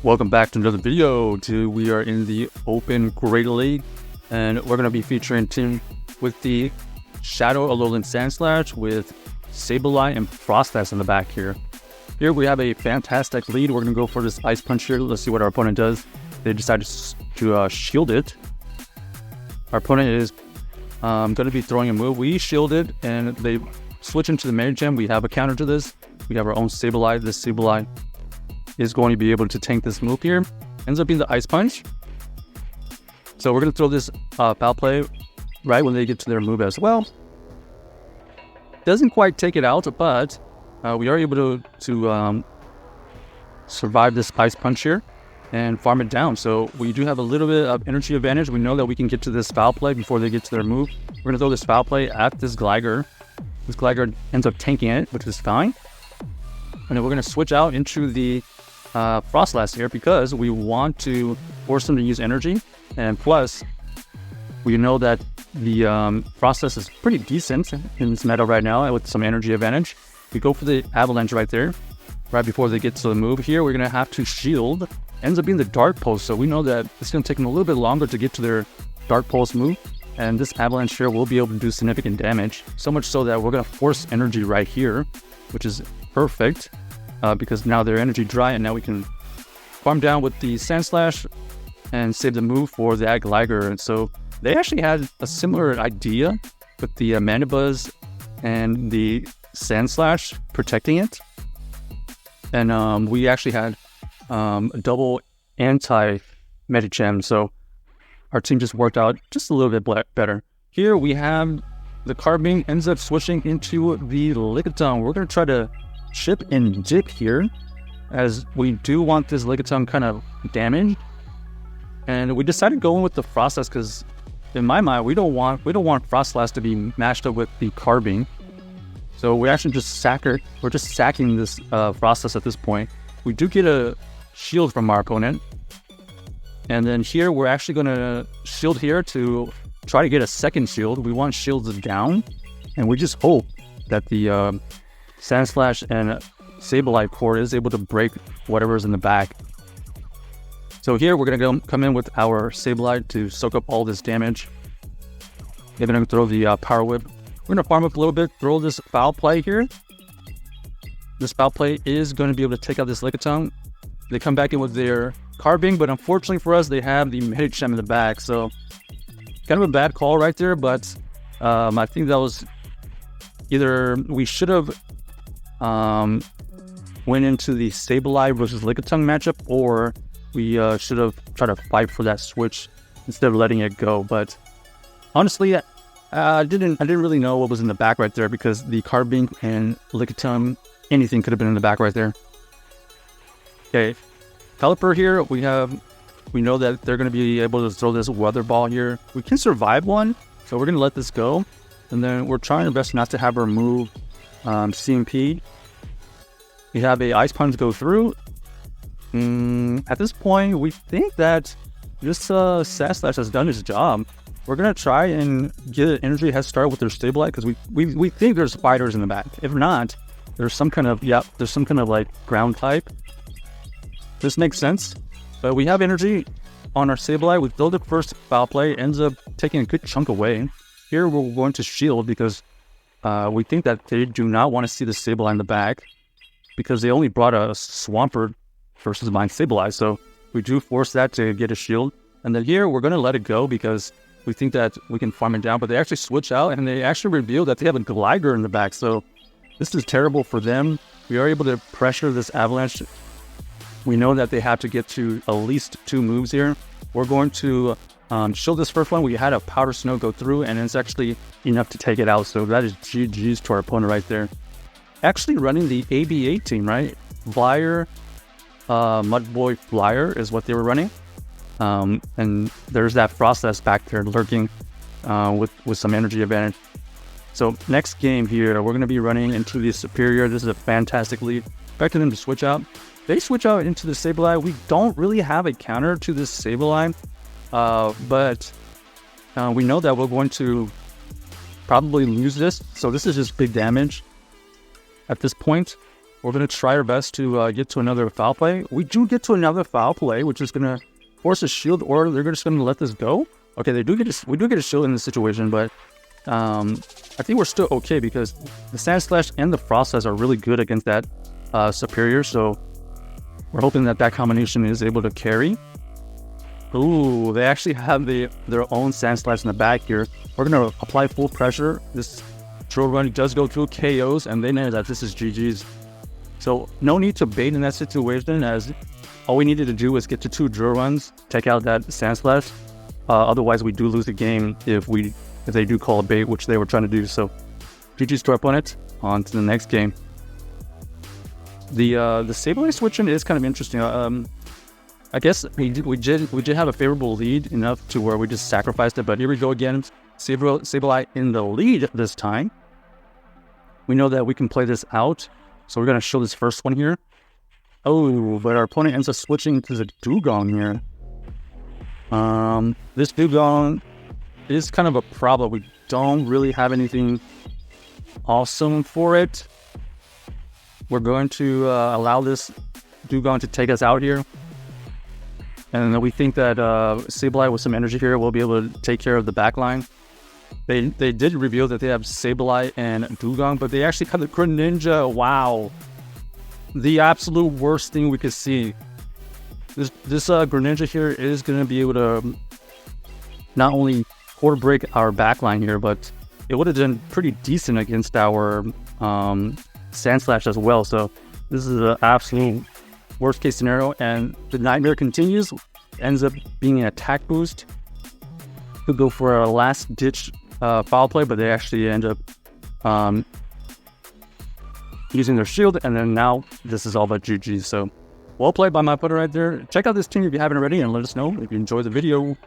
Welcome back to another video. We are in the Open Greater League, and we're going to be featuring a team with the Shadow Alolan Sandslash with Sableye and Froslass in the back here. Here we have a fantastic lead. We're going to go for this Ice Punch here. Let's see what our opponent does. They decided to shield it. Our opponent is going to be throwing a move. We shield it, and they switch into the Mega Gem. We have a counter to this. We have our own Sableye. This Sableye is going to be able to tank this move here. Ends up being the Ice Punch. So we're going to throw this foul play right when they get to their move as well. Doesn't quite take it out, but we are able to survive this Ice Punch here and farm it down. So we do have a little bit of energy advantage. We know that we can get to this foul play before they get to their move. We're going to throw this foul play at this Gligar. This Gligar ends up tanking it, which is fine. And then we're going to switch out into the Froslass here because we want to force them to use energy, and plus we know that the Froslass is pretty decent in this meta right now with some energy advantage. We go for the Avalanche right there, right before they get to the move here. We're going to have to shield. Ends up being the Dark Pulse, so we know that it's going to take them a little bit longer to get to their Dark Pulse move, and this Avalanche here will be able to do significant damage, so much so that we're going to force energy right here, which is perfect. Because now their energy dry, and now we can farm down with the Sandslash and save the move for the Gligar. And so they actually had a similar idea with the Manabuzz and the Sandslash protecting it. And we actually had a double anti-Mega Gem, so our team just worked out just a little bit better. Here we have the Carbink ends up switching into the Lickitung. We're going to try to chip and dip here, as we do want this Lickitung kind of damaged, and we decided going with the Froslass because, in my mind, we don't want Froslass to be matched up with the Carbink. So we actually just we're just sacking this Froslass at this point. We do get a shield from our opponent, and then here we're actually going to shield here to try to get a second shield. We want shields down, and we just hope that the Sandslash and Sableye core is able to break whatever's in the back. So here we're going to come in with our Sableye to soak up all this damage. They're going to throw the Power Whip. We're going to farm up a little bit, throw this foul play here. This foul play is going to be able to take out this Lickitung. They come back in with their Carbink, but unfortunately for us, they have the Mega Gem in the back. So kind of a bad call right there, but I think that was either we should have went into the Sableye versus Lickitung matchup, or we should have tried to fight for that switch instead of letting it go. But honestly, I didn't really know what was in the back right there, because the Carbink and Lickitung, anything could have been in the back right there. Okay, Pelipper here, we know that they're going to be able to throw this Weather Ball here. We can survive one, so we're going to let this go, and then we're trying our best not to have her move CMP. We have a Ice Punch go through. At this point, we think that this Sandslash has done his job. We're gonna try and get an energy head start with their Sableye, because we think there's fighters in the back. If not, there's some kind of like ground type. This makes sense, but we have energy on our Sableye. We throw the first foul play, ends up taking a good chunk away. Here we're going to shield because we think that they do not want to see the Sableye in the back, because they only brought a Swampert versus mine Sableye. So we do force that to get a shield. And then here we're going to let it go because we think that we can farm it down. But they actually switch out, and they actually reveal that they have a Gligar in the back. So this is terrible for them. We are able to pressure this Avalanche. We know that they have to get to at least 2 moves here. We're going to shield this first one. We had a Powder Snow go through, and it's actually enough to take it out. So that is GG's to our opponent right there. Actually running the ABA team, right? Flyer, Mudboy Flyer is what they were running. And there's that Froslass back there lurking with some energy advantage. So next game here, we're going to be running into the Superior. This is a fantastic lead. Expecting them to switch out. They switch out into the Sableye. We don't really have a counter to this Sableye, but we know that we're going to probably lose this. So this is just big damage at this point. we're going to try our best to get to another foul play. We do get to another foul play, which is going to force a shield, or they're just going to let this go. Okay, we do get a shield in this situation, but I think we're still okay because the Sandslash and the Froslass are really good against that superior. So we're hoping that combination is able to carry. Ooh, they actually have their own Sandslash in the back here. We're going to apply full pressure. This drill run does go through KOs, and they know that this is GG's. So no need to bait in that situation, as all we needed to do was get to 2 drill runs, take out that Sandslash. Otherwise, we do lose the game if they do call a bait, which they were trying to do. So GG's to our opponent. On to the next game. The Sableye switching is kind of interesting. I guess we did have a favorable lead enough to where we just sacrificed it. But here we go again. Sableye in the lead this time. We know that we can play this out. So we're going to show this first one here. Oh, but our opponent ends up switching to the Dugong here. This Dugong is kind of a problem. We don't really have anything awesome for it. We're going to allow this Dugong to take us out here. And we think that Sableye with some energy here will be able to take care of the back line. They did reveal that they have Sableye and Dugong, but they actually have the Greninja. Wow. The absolute worst thing we could see. This Greninja here is going to be able to not only quarter break our backline here, but it would have done pretty decent against our Sandslash as well. So this is an absolute worst case scenario, and the nightmare continues. Ends up being an attack boost. Could go for a last ditch foul play, but they actually end up using their shield, and then now this is all about GG. So well played by my opponent right there. Check out this team if you haven't already, and let us know if you enjoyed the video.